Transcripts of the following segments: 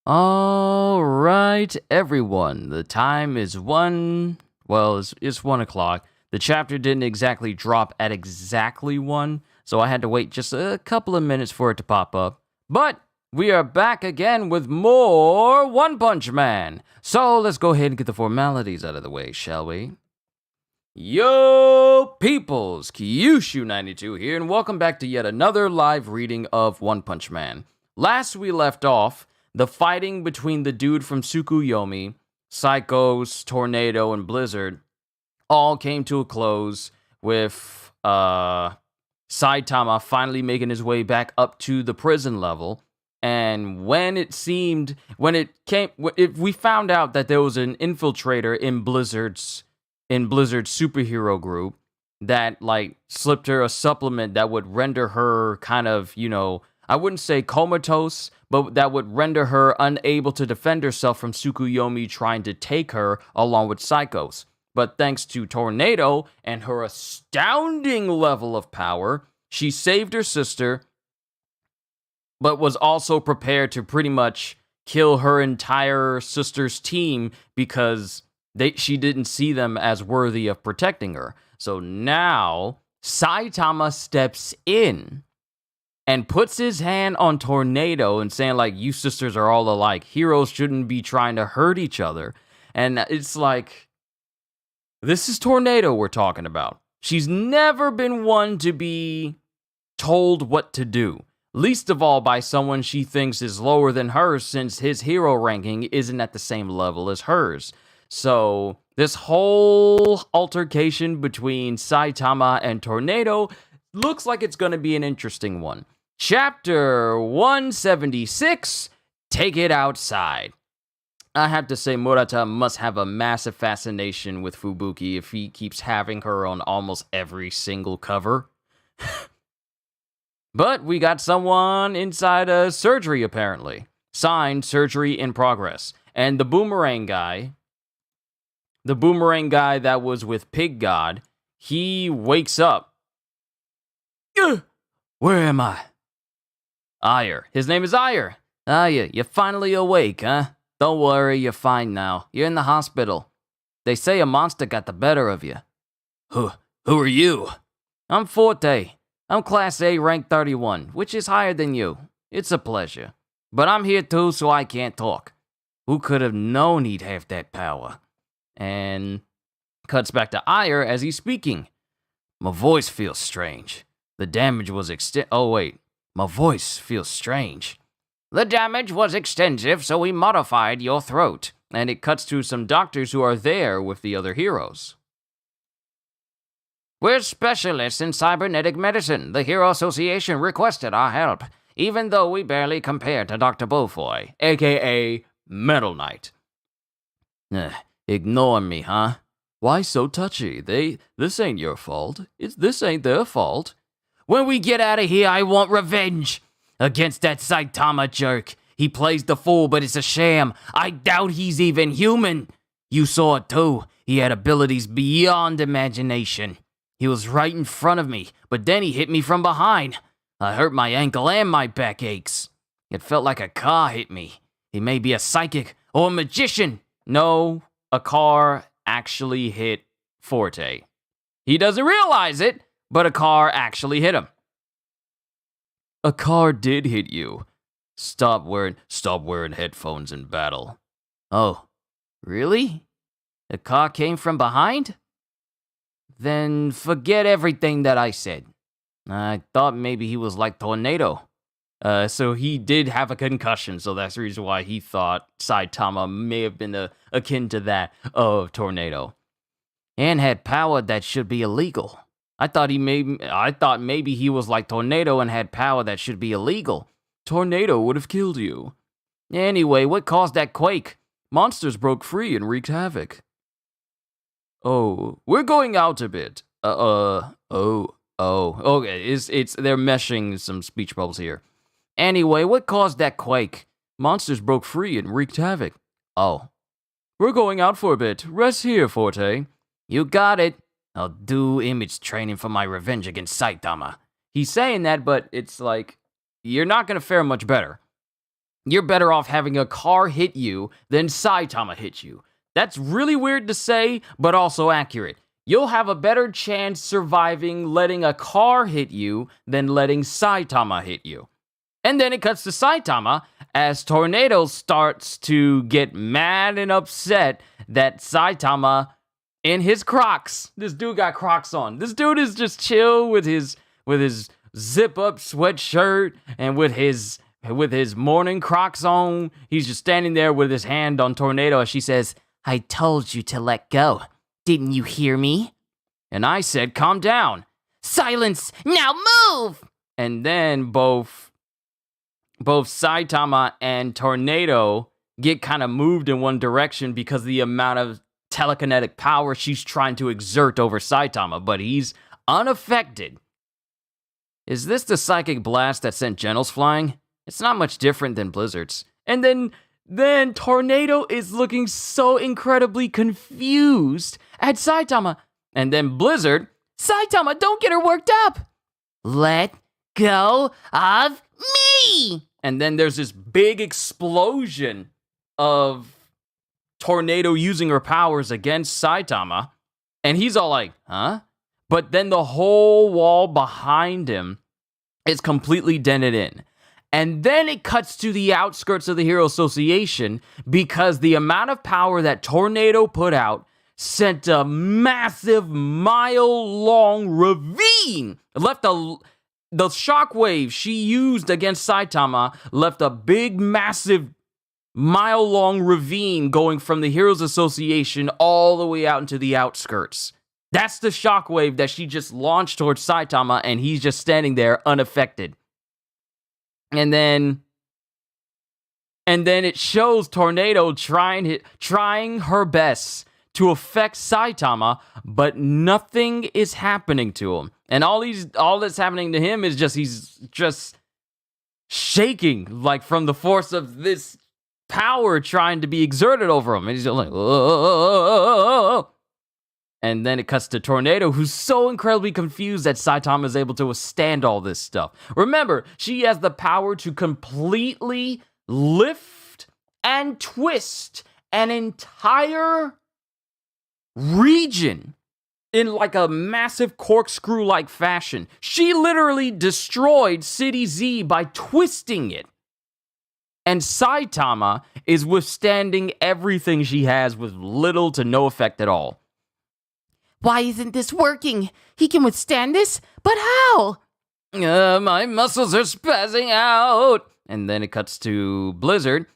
All right, everyone. The time is it's 1 o'clock. The chapter didn't exactly drop at exactly 1, so I had to wait just a couple of minutes for it to pop up. But we are back again with more One Punch Man. So let's go ahead and get the formalities out of the way, shall we? Yo, peoples! Kyushu92 here, and welcome back to yet another live reading of One Punch Man. Last we left off, the fighting between the dude from Tsukuyomi, Psychos, Tornado, and Blizzard all came to a close with Saitama finally making his way back up to the prison level. And we found out that there was an infiltrator in Blizzard's superhero group that slipped her a supplement that would render her kind of, I wouldn't say comatose, but that would render her unable to defend herself from Tsukuyomi trying to take her along with Psychos. But thanks to Tornado and her astounding level of power, she saved her sister, but was also prepared to pretty much kill her entire sister's team because she didn't see them as worthy of protecting her. So now, Saitama steps in and puts his hand on Tornado and saying, you sisters are all alike. Heroes shouldn't be trying to hurt each other. And it's this is Tornado we're talking about. She's never been one to be told what to do. Least of all by someone she thinks is lower than hers, since his hero ranking isn't at the same level as hers. So, this whole altercation between Saitama and Tornado looks like it's going to be an interesting one. Chapter 176, Take It Outside. I have to say, Murata must have a massive fascination with Fubuki if he keeps having her on almost every single cover. But we got someone inside a surgery, apparently. Signed, surgery in progress. And the boomerang guy that was with Pig God, he wakes up. Where am I? Ire. His name is Ire. You're finally awake, huh? Don't worry, you're fine now. You're in the hospital. They say a monster got the better of you. Who are you? I'm Forte. I'm Class A, rank 31, which is higher than you. It's a pleasure. But I'm here too, so I can't talk. Who could have known he'd have that power? And cuts back to Ire as he's speaking. My voice feels strange. The damage was my voice feels strange. The damage was extensive, so we modified your throat. And it cuts to some doctors who are there with the other heroes. We're specialists in cybernetic medicine. The Hero Association requested our help, even though we barely compare to Dr. Beaufoy, a.k.a. Metal Knight. Ignore me, huh? Why so touchy? This ain't your fault. This ain't their fault. When we get out of here, I want revenge. Against that Saitama jerk. He plays the fool, but it's a sham. I doubt he's even human. You saw it too. He had abilities beyond imagination. He was right in front of me, but then he hit me from behind. I hurt my ankle and my back aches. It felt like a car hit me. He may be a psychic or a magician. No, a car actually hit Forte. He doesn't realize it, but a car actually hit him. A car did hit you. Stop wearing headphones in battle. Oh, really? The car came from behind? Then forget everything that I said. I thought maybe he was like Tornado. So he did have a concussion, so that's the reason why he thought Saitama may have been akin to that of Tornado. And had power that should be illegal. I thought maybe he was like Tornado and had power that should be illegal. Tornado would have killed you. Anyway, what caused that quake? Monsters broke free and wreaked havoc. Oh, we're going out a bit. Okay, they're meshing some speech bubbles here. Anyway, what caused that quake? Monsters broke free and wreaked havoc. Oh. We're going out for a bit. Rest here, Forte. You got it. I'll do image training for my revenge against Saitama. He's saying that, but it's you're not gonna fare much better. you're better off having a car hit you than Saitama hit you. That's really weird to say, but also accurate. You'll have a better chance surviving letting a car hit you than letting Saitama hit you. And then it cuts to Saitama as Tornado starts to get mad and upset that Saitama in his Crocs. This dude got Crocs on. This dude is just chill with his zip up sweatshirt and with his morning Crocs on. He's just standing there with his hand on Tornado as she says, "I told you to let go. Didn't you hear me?" And I said, "Calm down." "Silence! Now move!" And then both Saitama and Tornado get kind of moved in one direction because of the amount of telekinetic power she's trying to exert over Saitama, but he's unaffected. Is this the psychic blast that sent Genos flying? It's not much different than Blizzard's. And then Tornado is looking so incredibly confused at Saitama. And then Blizzard, "Saitama, don't get her worked up." "Let go of me." And then there's this big explosion of Tornado using her powers against Saitama. And he's all like, huh? But then the whole wall behind him is completely dented in. And then it cuts to the outskirts of the Hero Association because the amount of power that Tornado put out sent a massive mile-long ravine. The shockwave she used against Saitama left a big, massive, mile-long ravine going from the Heroes Association all the way out into the outskirts. That's the shockwave that she just launched towards Saitama, and he's just standing there unaffected. And then it shows Tornado trying her best to affect Saitama, but nothing is happening to him. And all that's happening to him is he's just shaking, like from the force of this power trying to be exerted over him. And he's just like, "Oh." And then it cuts to Tornado, who's so incredibly confused that Saitama is able to withstand all this stuff. Remember, she has the power to completely lift and twist an entire region in like a massive corkscrew-like fashion. She literally destroyed City Z by twisting it. And Saitama is withstanding everything she has with little to no effect at all. "Why isn't this working? He can withstand this, but how?" My muscles are spazzing out." And then it cuts to Blizzard.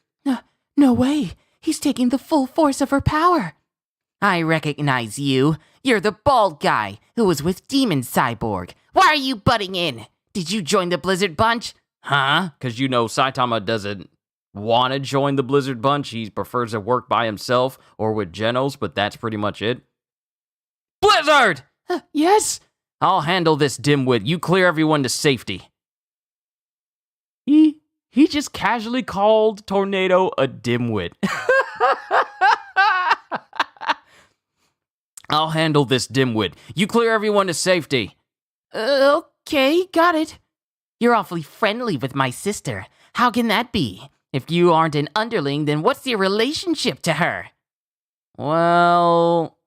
No way. He's taking the full force of her power." "I recognize you. You're the bald guy who was with Demon Cyborg. Why are you butting in? Did you join the Blizzard Bunch?" "Huh?" Because Saitama doesn't want to join the Blizzard Bunch. He prefers to work by himself or with Genos, but that's pretty much it. "Blizzard!" "Yes?" "I'll handle this, dimwit. You clear everyone to safety." He just casually called Tornado a dimwit. "I'll handle this, dimwit. You clear everyone to safety." Okay, got it." "You're awfully friendly with my sister. How can that be? If you aren't an underling, then what's your relationship to her?" "Well,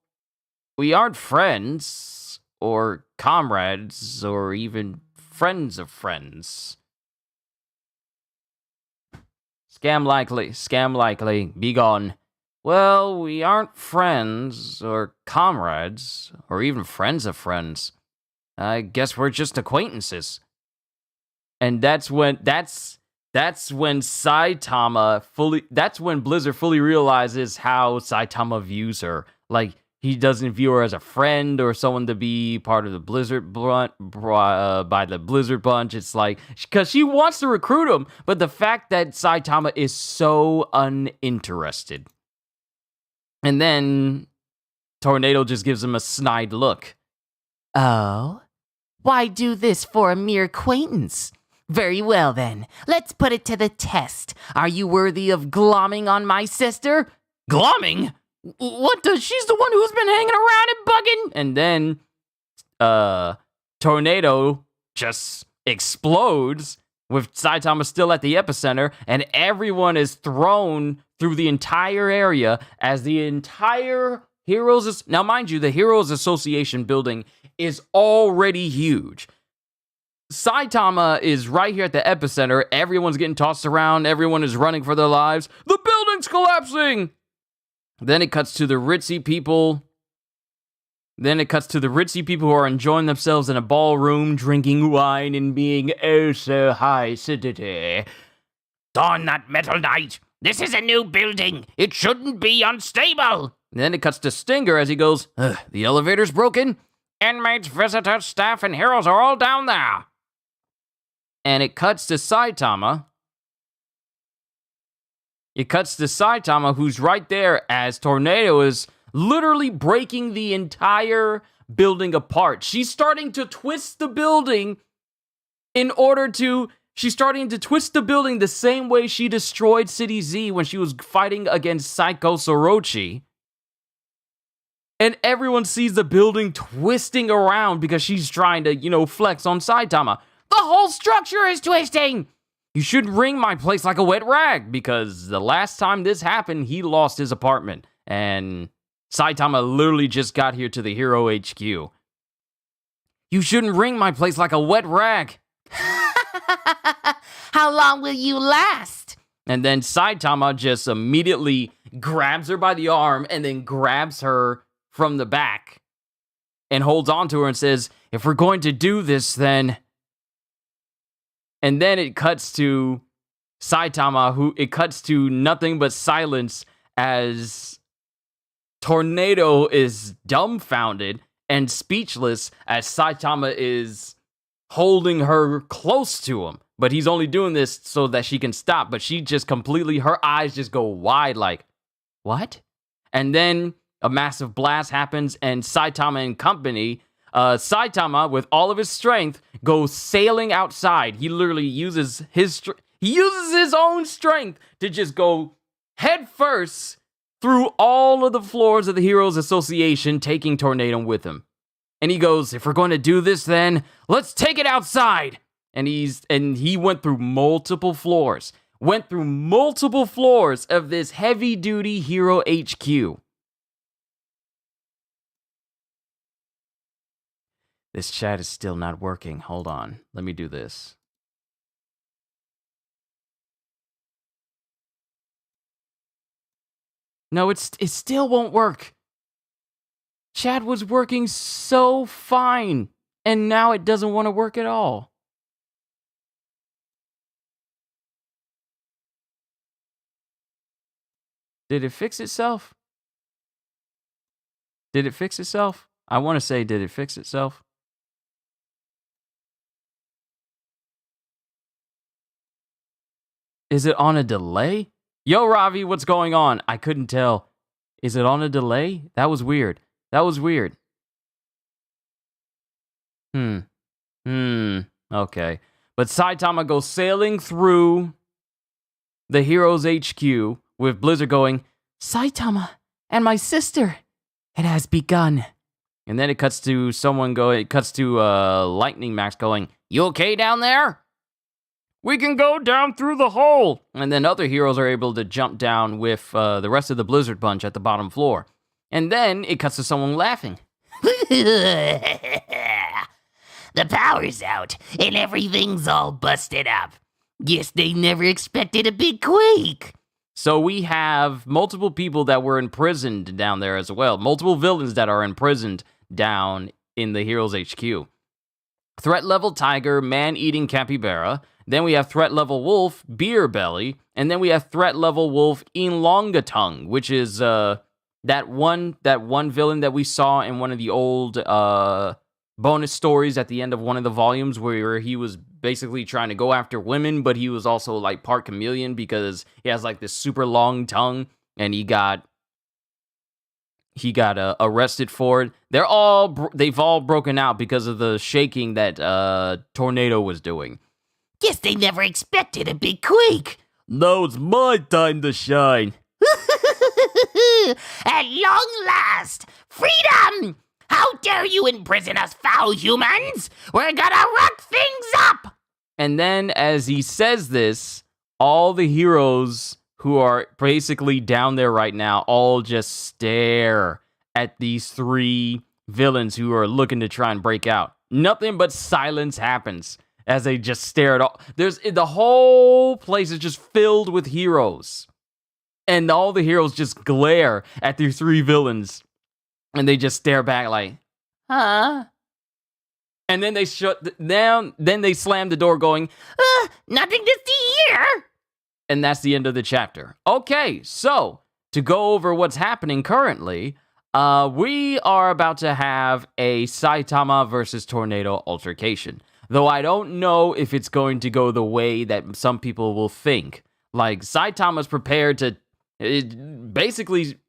we aren't friends, or comrades, or even friends of friends." Scam likely, be gone." "Well, we aren't friends, or comrades, or even friends of friends. I guess we're just acquaintances." And that's when Blizzard fully realizes how Saitama views her. Like, he doesn't view her as a friend or someone to be part of the Blizzard by the Blizzard Bunch. It's like, because she wants to recruit him, but the fact that Saitama is so uninterested. And then Tornado just gives him a snide look. "Oh? Why do this for a mere acquaintance? Very well then, let's put it to the test. Are you worthy of glomming on my sister?" "Glomming? What does? She's the one who's been hanging around and bugging." And then Tornado just explodes with Saitama still at the epicenter, and everyone is thrown through the entire area as the entire Heroes... Now, mind you, the Heroes Association building is already huge. Saitama is right here at the epicenter. Everyone's getting tossed around. Everyone is running for their lives. The building's collapsing! Then it cuts to the ritzy people. Who are enjoying themselves in a ballroom, drinking wine and being oh so high society. Darn that Metal Knight! This is a new building! It shouldn't be unstable! Then it cuts to Stinger as he goes, the elevator's broken. Inmates, visitors, staff, and heroes are all down there. And it cuts to Saitama. Who's right there as Tornado is literally breaking the entire building apart. She's starting to twist the building She's starting to twist the building the same way she destroyed City Z when she was fighting against Psycho Sorochi. And everyone sees the building twisting around because she's trying to, flex on Saitama. The whole structure is twisting! You should wring my place like a wet rag, because the last time this happened, he lost his apartment. And Saitama literally just got here to the Hero HQ. You shouldn't wring my place like a wet rag. How long will you last? And then Saitama just immediately grabs her by the arm and then grabs her from the back and holds on to her and says, if we're going to do this, then... And then it cuts to Saitama, it cuts to nothing but silence as Tornado is dumbfounded and speechless as Saitama is holding her close to him. But he's only doing this so that she can stop. But she just completely, her eyes just go wide like, what? And then a massive blast happens and Saitama and company... Saitama, with all of his strength, goes sailing outside. He literally uses his own strength to just go head first through all of the floors of the Heroes Association, taking Tornado with him. And he goes, if we're going to do this, then let's take it outside. And he went through multiple floors. Of this heavy-duty Hero HQ. This chat is still not working. Hold on. Let me do this. No, it still won't work. Chat was working so fine, and now it doesn't want to work at all. Did it fix itself? I want to say, did it fix itself? Is it on a delay? Yo, Ravi, what's going on? I couldn't tell. Is it on a delay? That was weird. Okay. But Saitama goes sailing through the Heroes HQ with Blizzard going, Saitama and my sister, it has begun. And then it cuts to Lightning Max going, you okay down there? We can go down through the hole. And then other heroes are able to jump down with the rest of the Blizzard bunch at the bottom floor. And then it cuts to someone laughing. The power's out, and everything's all busted up. Guess they never expected a big quake. So we have multiple people that were imprisoned down there as well. Multiple villains that are imprisoned down in the Heroes HQ. Threat level Tiger, Man-Eating Capybara. Then we have threat level Wolf, Beer Belly. And then we have threat level Wolf, Elongatongue, which is that one villain that we saw in one of the old bonus stories at the end of one of the volumes where he was basically trying to go after women, but he was also like part chameleon because he has like this super long tongue, and he got arrested for it. They've all broken out because of the shaking that Tornado was doing. Guess they never expected a big quake. Now it's my time to shine. At long last, freedom! How dare you imprison us, foul humans? We're gonna rock things up! And then as he says this, all the heroes who are basically down there right now all just stare at these three villains who are looking to try and break out. Nothing but silence happens as they just stare at all. The whole place is just filled with heroes. And all the heroes just glare at these three villains. And they just stare back like, huh? And then they shut down. Then they slam the door going, Nothing to see here. and that's the end of the chapter. Okay, so to go over what's happening currently, we are about to have a Saitama versus Tornado altercation. Though I don't know if it's going to go the way that some people will think. Like, Saitama's prepared to basically...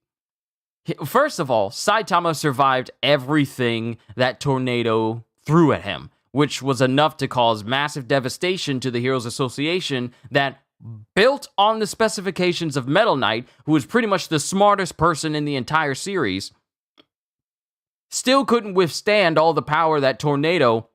First of all, Saitama survived everything that Tornado threw at him, which was enough to cause massive devastation to the Heroes Association that built on the specifications of Metal Knight, who was pretty much the smartest person in the entire series, still couldn't withstand all the power that Tornado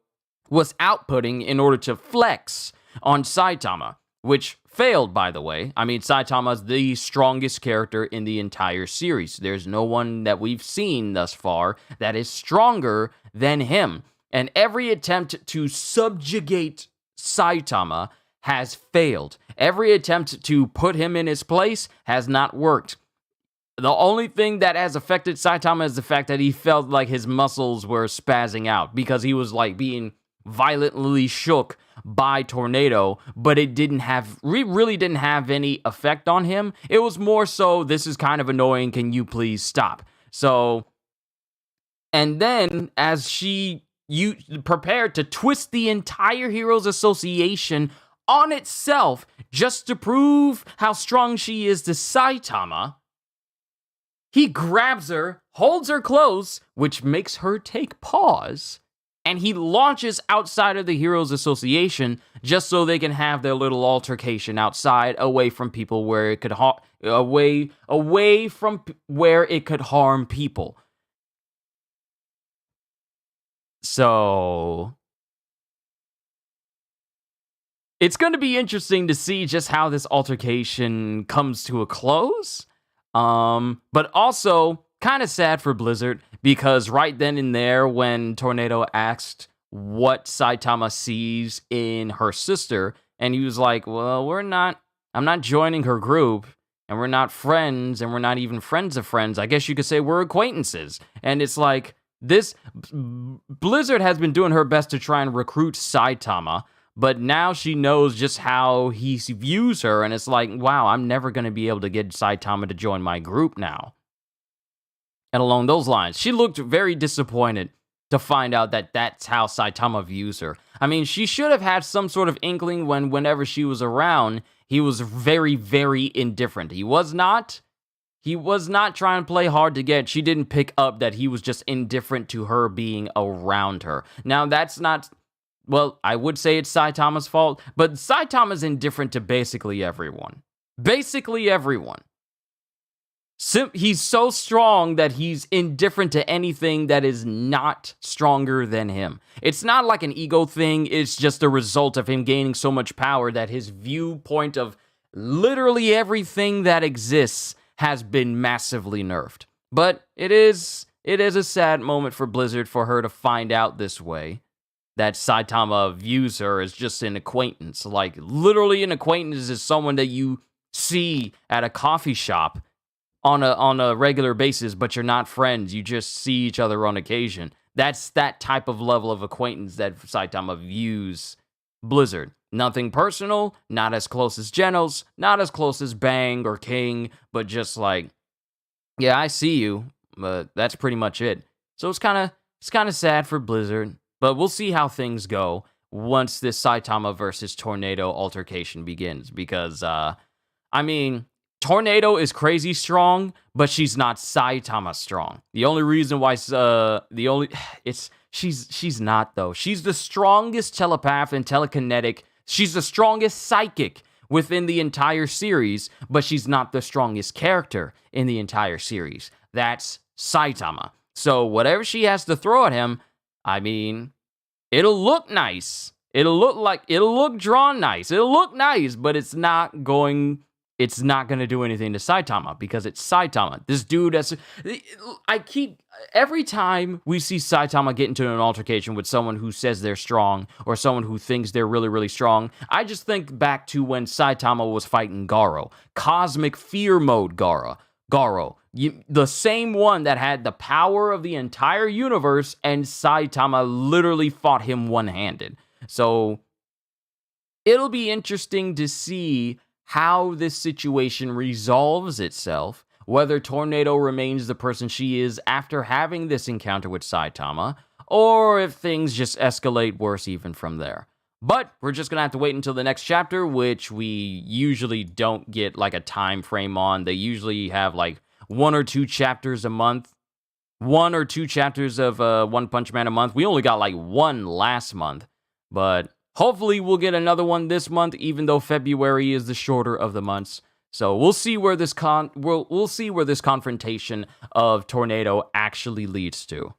was outputting in order to flex on Saitama, which failed, by the way. I mean, Saitama's the strongest character in the entire series. There's no one that we've seen thus far that is stronger than him. And every attempt to subjugate Saitama has failed. Every attempt to put him in his place has not worked. The only thing that has affected Saitama is the fact that he felt like his muscles were spazzing out because he was like being violently shook by Tornado, but it really didn't have any effect on him. It was more so, this is kind of annoying, can you please stop? So, and then as you prepared to twist the entire Heroes Association on itself just to prove how strong she is to Saitama, he grabs her, holds her close, which makes her take pause, and he launches outside of the Heroes Association just so they can have their little altercation outside, away from people where it could away from where it could harm people. So it's going to be interesting to see just how this altercation comes to a close. But also kind of sad for Blizzard, because right then and there when Tornado asked what Saitama sees in her sister, and he was like, well, I'm not joining her group, and we're not friends, and we're not even friends of friends. I guess you could say we're acquaintances. And it's like, Blizzard has been doing her best to try and recruit Saitama, but now she knows just how he views her, and it's like, wow, I'm never going to be able to get Saitama to join my group now. And along those lines, she looked very disappointed to find out that that's how Saitama views her. I mean, she should have had some sort of inkling whenever she was around, he was very, very indifferent. He was not trying to play hard to get. She didn't pick up that he was just indifferent to her being around her. Now, that's not... Well, I would say it's Saitama's fault, but Saitama's indifferent to basically everyone. Basically everyone. He's so strong that he's indifferent to anything that is not stronger than him. It's not like an ego thing, it's just a result of him gaining so much power that his viewpoint of literally everything that exists has been massively nerfed. But it is a sad moment for Blizzard for her to find out this way, that Saitama views her as just an acquaintance. Like, literally an acquaintance is someone that you see at a coffee shop on a regular basis, but you're not friends. You just see each other on occasion. That's that type of level of acquaintance that Saitama views Blizzard. Nothing personal, not as close as Genos, not as close as Bang or King, but just like, yeah, I see you, but that's pretty much it. So it's kind of sad for Blizzard, but we'll see how things go once this Saitama versus Tornado altercation begins, because I mean, Tornado is crazy strong, but she's not Saitama strong. The only reason why she's not, though. She's the strongest telepath and telekinetic. She's the strongest psychic within the entire series, but she's not the strongest character in the entire series. That's Saitama. So whatever she has to throw at him, I mean, it'll look nice, It'll look drawn nice. It'll look nice, but it's not going to do anything to Saitama because it's Saitama. This dude every time we see Saitama get into an altercation with someone who says they're strong or someone who thinks they're really, really strong, I just think back to when Saitama was fighting Garo. Cosmic Fear Mode Garo. The same one that had the power of the entire universe, and Saitama literally fought him one-handed. So it'll be interesting to see how this situation resolves itself, whether Tornado remains the person she is after having this encounter with Saitama, or if things just escalate worse even from there. But we're just going to have to wait until the next chapter, which we usually don't get like a time frame on. They usually have like 1 or 2 chapters a month. 1 or 2 chapters of One Punch Man a month. We only got like 1 last month, but hopefully we'll get another one this month, even though February is the shorter of the months. So we'll see where this we'll see where this confrontation of Tornado actually leads to.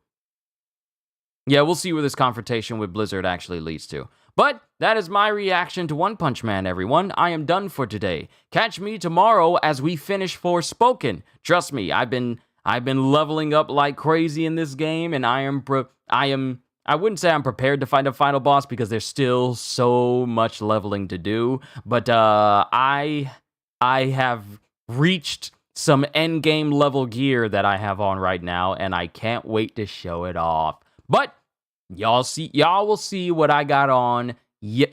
Yeah, we'll see where this confrontation with Blizzard actually leads to. But that is my reaction to One Punch Man, everyone. I am done for today. Catch me tomorrow as we finish Forspoken. Trust me, I've been leveling up like crazy in this game, and I wouldn't say I'm prepared to fight a final boss because there's still so much leveling to do, but I have reached some endgame level gear that I have on right now, and I can't wait to show it off. But y'all will see what I got on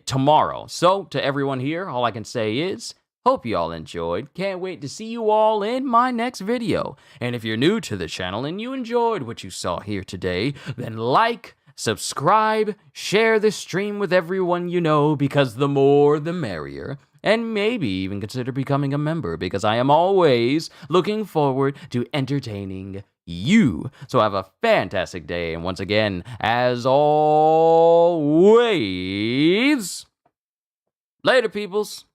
tomorrow. So to everyone here, all I can say is, hope you all enjoyed. Can't wait to see you all in my next video. And if you're new to the channel and you enjoyed what you saw here today, then like, subscribe, share this stream with everyone you know, because the more the merrier. And maybe even consider becoming a member, because I am always looking forward to entertaining you. So have a fantastic day, and once again, as always, later, peoples.